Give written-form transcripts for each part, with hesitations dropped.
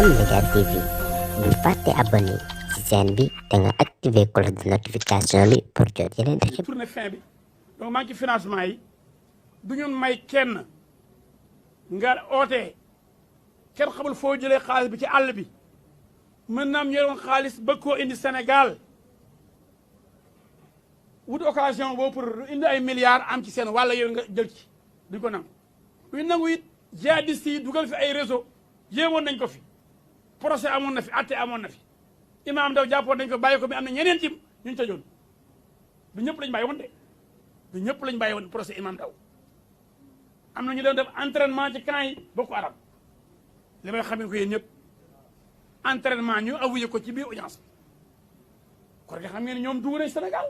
M-Media TV bul fàtte abonné ci chaîne bi te nga activer cloche de notification bi pour jot yeneen xibaar. tournée fin bi donc maa ngi ci financement yi du ñu may kenn nga oote kenn xamul foo jëlee xaalis bi ci àll bi mën naam ñu yoroon xaalis bëgg koo indi Sénégal wut occasion boobu pour indi ay milliards am ci seen wàlla yow nga jël ci duñ ko nangu. duñ nangu it jihadistes yi dugal fi ay réseau jéemoon nañ ko fi procès amoon na fi atte amoon na fi Imam Ndaw jàppoon nañ ko bàyyi ko mi am na ñeneen ci ñu tëjoon du ñëpp lañ bàyyi woon de du ñëpp lañ bàyyi woon procès Imam Ndaw am na ñu doon def entraînement ci camp yi Boko Haram li may xamee ko yéen ñëpp entraînement ñu avoué ko ci biir audience kon nga xam ngeen ne ñoom dugg nañ Sénégal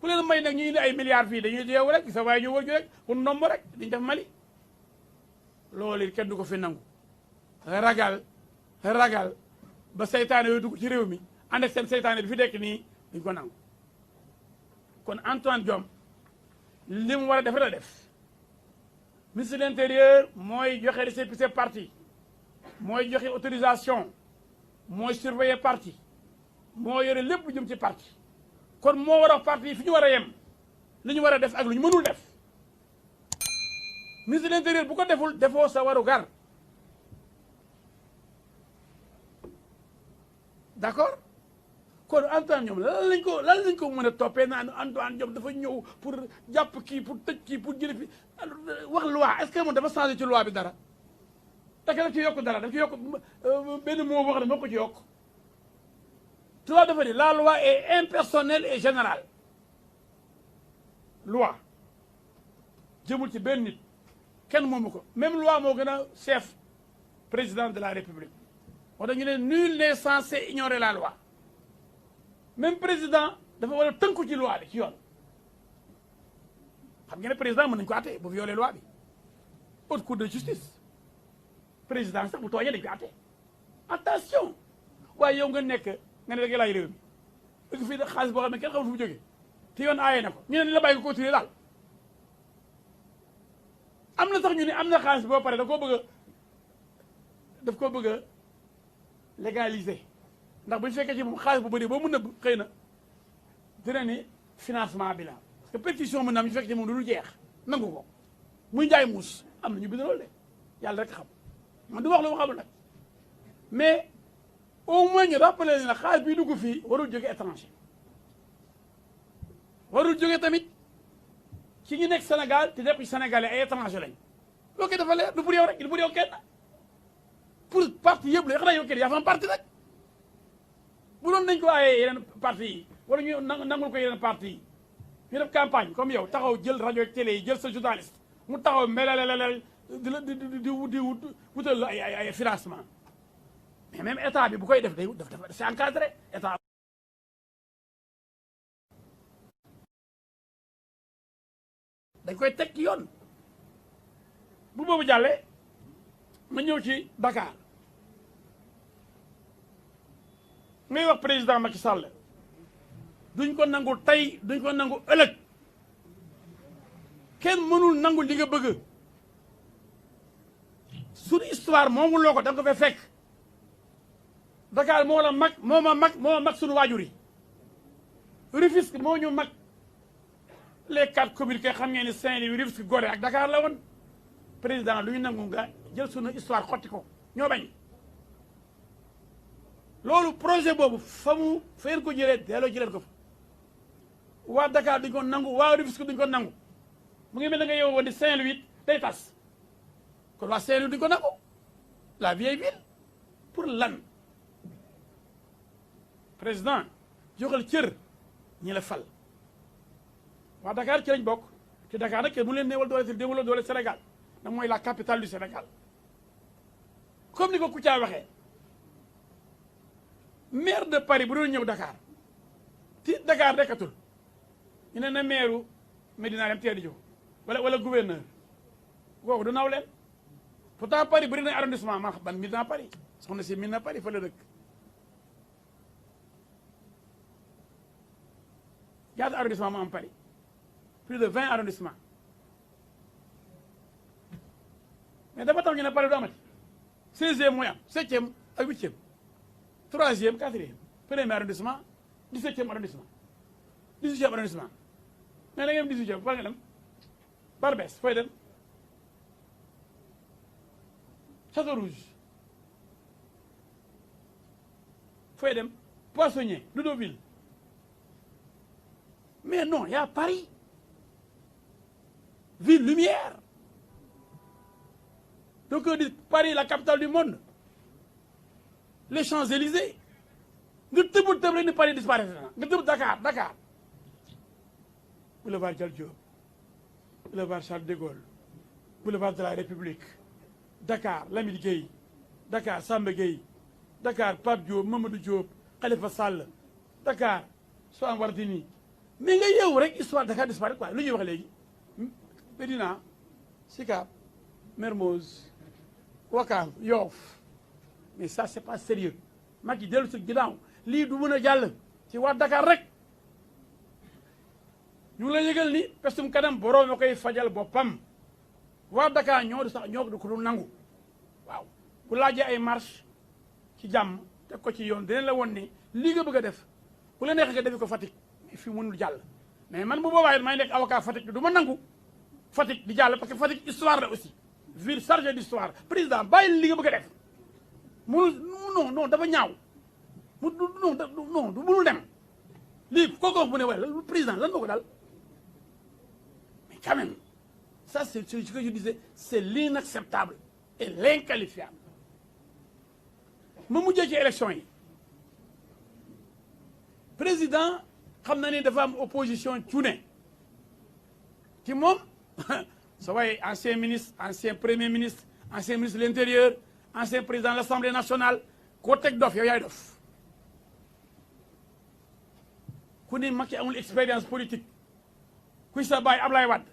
ku leen may nag ñu indi ay milliards fii dañuy yeewu rek sa waaye ñu wër ju rek pour ndomb rek diñ def Mali loolu it kenn du ko fi nangu ragal ba seytaane yooyu dugg ci réew mi ànd ak seen seytaane bi fi nekk nii duñ ko nangu kon Antoine Diome li mu war a def la def ministre de l'intérieur mooy joxe récépissé parti mooy joxe autorisation mooy surveiller parti moo yore lépp lu jëm ci parti kon moo war a parti fi ñu war a yem li ñu war a def ak lu ñu mënul def ministre de l'intérieur bu ko deful defoo sa waru gar d'accord kon Antoine Diome lan lañ ko mën a toppee naan Antoine Diome dafa ñëw pour jàpp kii pour tëj kii pour jële fi wax loi est-ce que moom dafa changé ci loi bi dara daka daf ci yokk dara daf ci yokk benn mot boo xam ne moo ko ci yokk loi dafa ni la loi est impersonnelle et générale loi jëmul ci benn nit kenn moomu ko même loi moo gën a chef président de la république moo tax ñu ne nul n'est censé ignorer la loi même président dafa war a tënku ci loi bi ci yoon xam ngeen ne président mën nañu ko àtte bu violé loi bi haute cour de justice président sax bu tooñee dañu ko àtte attention waaye yow nga nekk nga ne da nga laaj réew mi dëgg fii xaalis boo xam ne kenn xamul fu mu jógee te yoon aaye na ko ñu ne ni la bàyyi ko continuer daal am na sax ñu ne am na xaalis boo pare daf koo bëgg a légaliser ndax bu ñu fekkee ci moom xaalis bu bëri boo mën na xëy na dina ni financement bi la parce que pétition mën na am ñu fekkee ci moom du dul jeex nangu ko muy njaay muus am na ñu bind loolu de yàlla rek xam man du wax lu ma xamul nag mais au moins ñu rappelé ne xaalis bii dugg fii warul jóge étranger warul jóge tamit ci ñu nekk Sénégal te nekk Sénégalais ay étranger lañ loo koy dafa leer du pour yow rek du pour yow kenn pour parti yëpp la xanaa yow kenn yaa fa am parti nag bu doon nañ ko aayee yeneen parti yi wala ñu nangul ko yeneen parti yi ñu def campagne comme yow taxaw jël rajo ak télé yi jël sa journaliste mu taxaw melalalal di wutal la ay financement mais même état bi bu koy def day c'est encadré état dañ koy teg ci yoon bu boobu jàllee ma ñëw ci Dakar ngay wax président Macky Sall duñ ko nangu tey duñ ko nangu ëllëg kenn mënul nangu li nga bëgg suñu histoire moomu loo ko da nga ko fay fekk Dakar moo la mag moo ma mag suñu waajur yi Rufisque moo ñu mag les 4 communes kay xam ngeen ni Saint-Louis Rufisque Gorée ak Dakar la woon président lu ñu nangu nga jël suñu histoire xotti ko ñoo bañ loolu projet boobu fa ngeen ko jëlee delloo jëleen ko fa waa Dakar duñ ko nangu waa Rufisque duñ ko nangu mu ngi mel ne nga yow woon di Saint-Louis day tas kon waa Saint-Louis duñ ko nangu la vieille ville pour lan président joxal cër ñi la fal waa Dakar ci lañ bokk te Dakar nag kenn mu leen néewal doole si déwaloo doole Sénégal nag mooy la capitale du Sénégal comme ni ko Kouthia waxee maire de Paris bu doon ñëw Dakar ti Dakar nekkatul ñu ne na maire Médina dem teedi jo wala gouverneur kooku du naw leen pourtant Paris bëri na arrondissement ma ban Médina Paris soxna si Médina Paris fa la dëkk ñaata arrondissement mu am Paris plus de 20 arrondissements mais dafa tax ñu ne Paris du amati 16e mooy am 7e ak 8e 3e 4e premier arrondissement 17e arrondissement 18e arrondissement mais da ngeen 18e fa nga dem Barbès fooy dem Château Rouge fooy dem Poissonnier Doudoville mais non il y a Paris ville lumière donc on dit Paris la capitale du monde les Champs-Élysées nga tëb rek ni Paris disparaît na nga tëb Dakar boulevard Dial Diop boulevard Charles de Gaulle boulevard de la République Dakar Lamine Gueye Dakar Samba Gueye Dakar Pape Diop Mamadou Diop Khalifa Sall Dakar Soham Wardini mais nga yeewu rek histoire Dakar disparaît quoi lu ñuy wax léegi Médina Sicap Mermoz Ouakam Yoff mais ça c'est pas sérieux Macky dellu si ginnaaw lii du mën a jàll ci waa Dakar rek ñu ngi la yëgal ni pestum kanam boroom a koy fajal boppam waa Dakar ñoo du ko du nangu waaw bu laajee ay marche ci jàmm teg ko ci yoon dinañ la won ni lii nga bëgg a def bu la neexee nga defi ko Fatick mais fii mënul jàll mais man bu boobaa it may nekk avocat Fatick du ma nangu Fatick di jàll parce que Fatick histoire la aussi ville chargée d'histoire président bàyyi li nga bëgg a def mënul non dafa ñaaw non du mënul dem lii kooku wax bu ne waaye président lan moo ko dal mais quand même ça c'est ce que je disais c'est l'inacceptable et l'inqualifiable ma mujjee ci élection yi président xam na ni dafa am opposition cuune ci moom sa waaye ancien ministre ancien premier ministre ancien ministre de l'intérieur ancien président de l'Assemblée nationale koo teg dof yow yaay dof ku ni Macky amul expérience politique kuy sa baay Ablaye Wade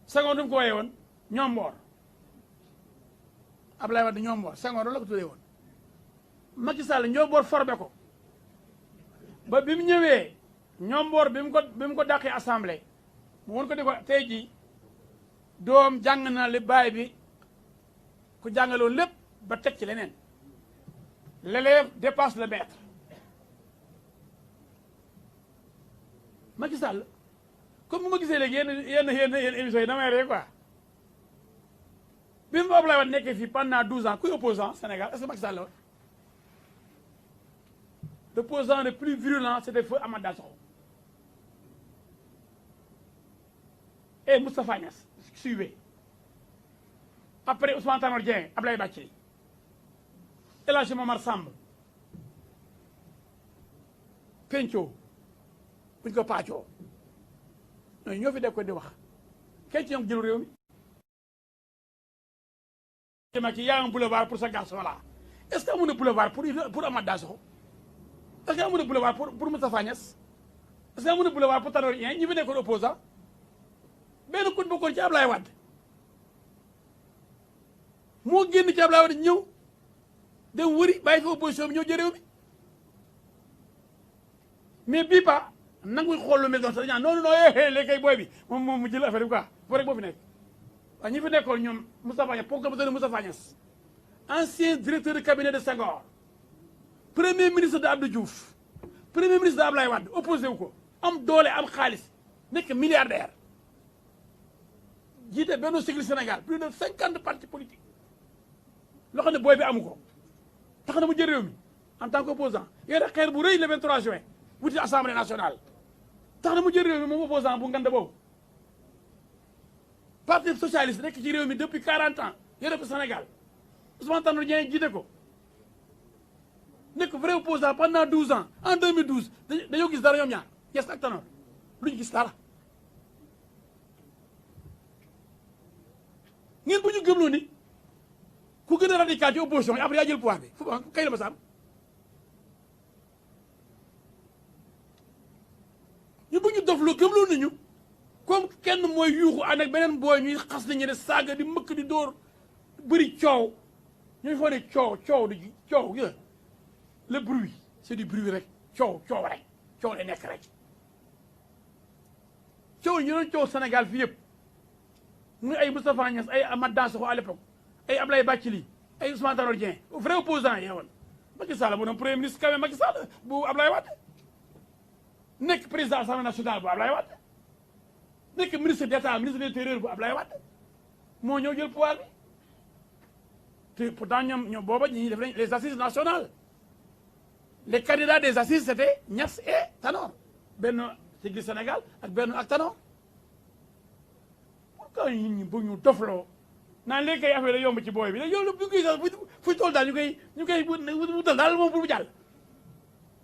Senghor nu mu ko woyee woon ñoom mboor Ablaye Wade ñoom mboor Senghor la ko tuddee woon Macky Sall ñoom mboor formé ko ba bi mu ñëwee ñoom mboor bi mu ko dàqee assemblée mu won ko di ko tey jii doom jàng na li baay bi ku jàngaloon lépp ba teg ci leneen l'élève dépasse le maître Macky Sall comme bu ma gisee léegi yenn émissions yi damay ree quoi bi mu Abdoulaye Wade nekkee fii pendant 12 ans kuy opposant Sénégal est-ce que Macky Sall la woon l'opposant le plus virulent c'était feu Amath Dansokho et Moustapha Niasse suivez après Ousmane Tanor Dieng Abdoulaye Bathily El Hadji Momar Samb Penco buñ ko paccoo ñooñu ñoo fi def ko di wax kenn ci ñoom jël réew mi Macky y a un boulevard pour ce garçon là est-ce que amu na boulevard pour Amath Dansokho est-ce que amu na boulevard pour Moustapha Niasse est-ce que amu na boulevard pour Tanor Dieng ñi fi nekkoon opposant benn kun bokkoon ci Ablaye Wade moo génn ci Ablaye Wade ñëw dem wëri bàyyi fi opposition bi ñëw jël réew mi mais bii ba nanguy xool lu mel noonu sax non léegi kay booy bi moom mu jël affaire bi quoi foo rek boo fi nekk waaye ñi fi nekkoon ñoom Moustapha Niasse pour que mu doon Moustapha Niasse ancien directeur de cabinet de Senghor premier ministre de Abdou Diouf premier ministre de Ablaye Wade opposé wu ko am doole am xaalis nekk milliardaire jiite Benno Siggil Sénégal plus de 50 partis politiques loo xam ne booy bi amu ko tax na mu jël réew mi en tant qu'opposant yéen xeer bu rëy le 23 juin wuti assemblée nationale tax na mu jël réew mi moom opposant bu nganda boobu parti socialiste nekk ci réew mi depuis 40 ans yore ko Sénégal Ousmane Tanor Dieng jiite ko nekk vrai opposant pendant 12 ans en 2012 dañoo gis dara ñoom ñaar Niasse ak Tanor luñu gis dara ngeen bu ñu gëmloo ni ku gën a radical ci opposition yi après yaa jël pouvoir bi fu kay la ba saam ñu bu ñu dofloo gëmloo nañu comme kenn mooy yuuxu ànd ak beneen booy ñuy xas nañu ne saaga di mëkk di dóor bëri coow ñuy foo ne coow gis le bruit c'est du bruit rek coow rek coow lay nekk rek coow ñu doon coow Sénégal fii yëpp muy ay Moustapha Niasse ay Amath Dansokho à l'époque ay Ablaye Bathily ay Ousmane Tanor Dieng vrai opposant yeewoon Macky Sall mu doon premier ministre quand même Macky Sall bu Ablaye Wade nekk président assemblée nationale bu Ablaye Wade nekk ministre d'état ministre de l'intérieur bu Ablaye Wade moo ñëw jël pouvoir bi te pourtant ñoom booba ñi def nañ les assises nationales les candidats des assises c'était Niass et Tanor benn Siggil Sénégal ak benn ak Tanor pourquoi nit ñi bëgg ñu dofloo naan léegi kay affaire la yomb ci booy bi la yow bu koy sax fu tool daal ñu koy wutal daal moom pour mu jàll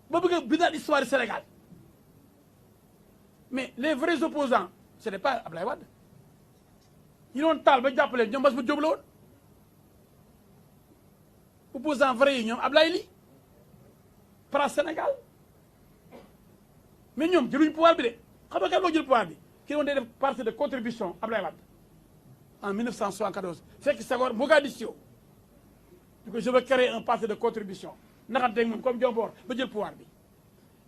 ba bëgg a bindaat histoire du Sénégal mais les vrais opposants ce n'est pas Ablaye Wade ñu doon taal ba jàppale ñoom Bass Diop la woon opposant vrai yi ñoom Ablaye Ly para Sénégal mais ñoom jëluñ pouvoir bi de xam nga kan moo jël pouvoir bi ki doon day def partie de contribution Ablaye Wade en 1974 fekk Senghor Mogadiscio du ko je veux créer un parti de contribution naxanteeg moom comme Diombor ba jël pouvoir bi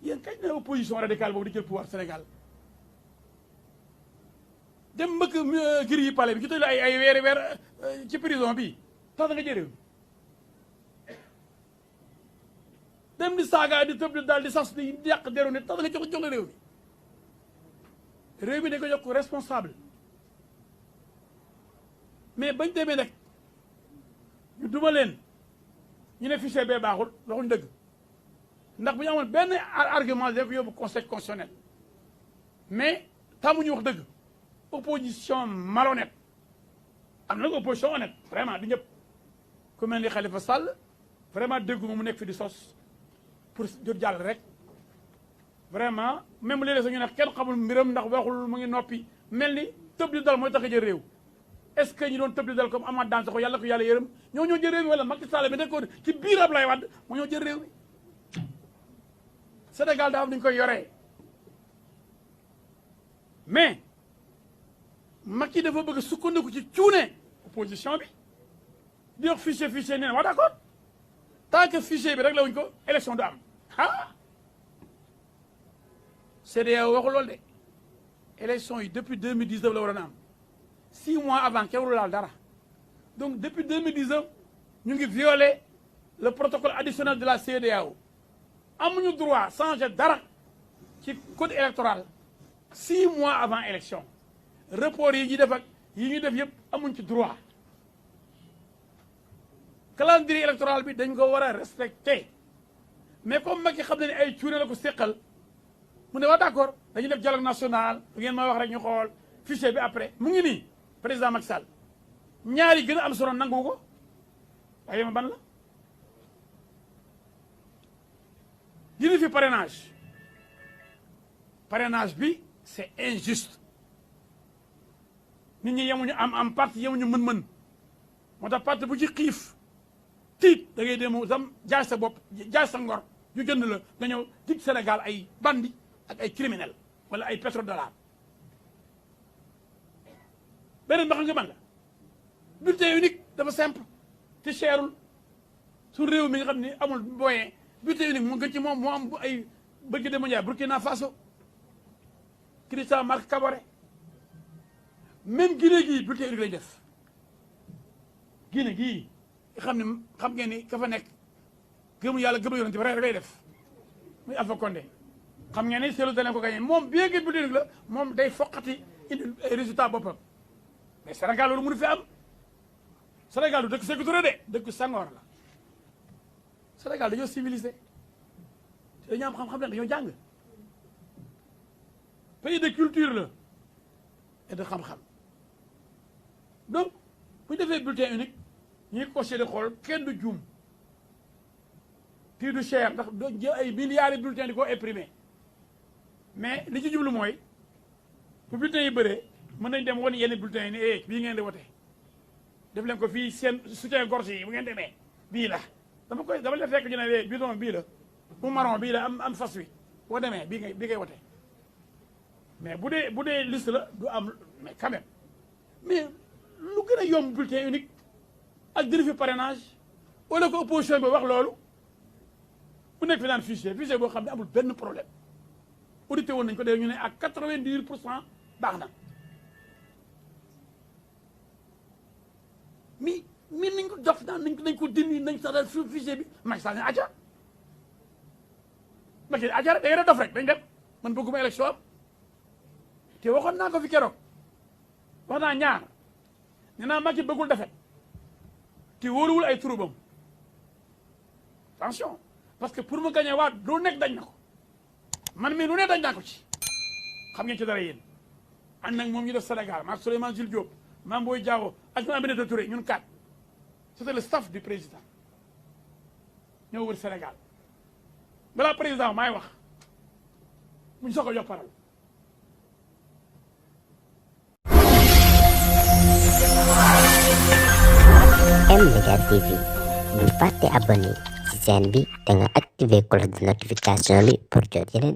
yéen kañ na opposition radicale boobu di jël pouvoir Sénégal dem mbëkk giri yi palais bi ci tëj ay weer ci prison bi tax da nga jël réew mi dem di saaga di tëb di daal di sas di yàq deru ne tax da nga jox la réew mi réew mi dañ ko jox ko responsable mais bañ demee nag ñu duma leen ñu ne fichier bee baaxul waxuñ dëgg ndax bu ñu amoon benn argument dañ ko yóbbu conseil constitutionnel mais tàmmuñu wax dëgg opposition malhonnête am na nag opposition honnête vraiment du ñëpp ku mel ni Khalifa Sall vraiment dégguma mu nekk fi di sos pour jot jàll rek vraiment même léeg-léeg sax ñu ne kenn xamul mbiram ndax waxul mu ngi noppi mel ni tëb di dal mooy tax a jël réew est-ce que ñi doon tëb di dal comme Amath Dansokho yàlla ko yàlla yërëm ñoo jël réew mi wala Macky Sall bi nekkoon ci biir Ablaye Wade moo ñoo jël réew mi Sénégal daa am ni ñu koy yoree mais Macky dafa bëgg sukkandiku ci cuune opposition bi di wax fichier nee na waa d'accord tant que fichier bi rek la wuñ ko élection du am ah CEDEAO waxu loolu de élection yi depuis 2019 la waroon a am 6 mois avant kenn warul laal dara donc depuis 2019 ñu ngi violer le protocole additionnel de la CEDEAO amuñu droit changer dara ci code électoral 6 mois avant élection report yi ñu def ak yi ñu def yëpp amuñ ci droit calendrier électoral bi dañ ko war a respecter mais comme Macky xam na ne ay cuune la ko séqal mu ne waa d'accord dañuy def dialogue national bu ngeen ma wax rek ñu xool fichier bi après mu ngi nii président Macky Sall ñaari gën a am solo nangu ko waaye ma ban la dina fi parrainage bi c'est injuste nit ñi yemuñu am parti yemuñu mën-mën moo tax parti bu ci xiif tiit da ngay dem sam jaay sa bopp jaay sa ngor ñu jënd la nga ñëw dig Sénégal ay bandi ak ay criminel wala ay pétrodollar beneen ba xam nga man la bulletin unique dafa simple te cherul su réew mi nga xam ne amul moyen bulletin unique mu gën ci moom moo am ay bëgg de mondial Burkina Faso Christian Marc Kaboré même Guinée gii bulletin unique lañ def Guinée gii xam ne xam ngeen ni ka fa nekk gëmu yàlla gëmu yonent bi rek lay def muy Alpha Condé xam ngeen ni seetlu danañ ko gagné moom bien que bulletin unique la moom day foqati indi ay résultat boppam mais Sénégal loolu mënu fi am Sénégal du dëkk Sékou Touré de dëkk Senghor la Sénégal dañoo civilisé dañoo am xam-xam ne dañoo jàng pays de culture la et de xam-xam donc bu ñu defee bulletin unique ñuy coché di xool kenn du juum kii du cher ndax doo jël ay milliards de bulletins di ko imprimer mais li ci jublu mooy bu bulletins yi bëree mën nañ dem wan yenn bulletins yi ne bii ngeen di wote def leen ko fii seen soutien gorge yi bu ngeen demee bii la dama la fekk ñu ne bidon bii la mu marron bii la am fas wi boo demee bii ngay wote mais bu dee liste la du am mais quand même mais lu gën a yomb bulletin unique ak diri fi parrainage wala ko opposition bi wax loolu bu nekk fi naan fichier boo xam ne amul benn problème audité woon nañ ko dee ñu ne ak 98% baax na mi nañ ko dof naan nañ ko dindi nañ sax daal fichier bi Macky Sall ne aca Macky aca rek da ngeen a dof rek dañ dem man bëgguma élection am te waxoon naa ko fi keroog wax naa ñaar nee naa Macky bëggul defet te wóoruwul ay troubam attention parce que pour mu gagné waat lu nekk dañ na ko man mii lu ne dañ naa ko ci xam ngeen ci dara yéen ànd nag moom ñu def Sénégal maak Souleymane Jules Diop Mame Boye Diao ak ñoom Aminata Touré ñun kat c'était le staff du président ñoo wër Sénégal balaa président maay wax muñ soog a jox parole M-Media TV bul fàtte abonné ci chaîne bi te nga activer cloche de notification bi pour jot yeneen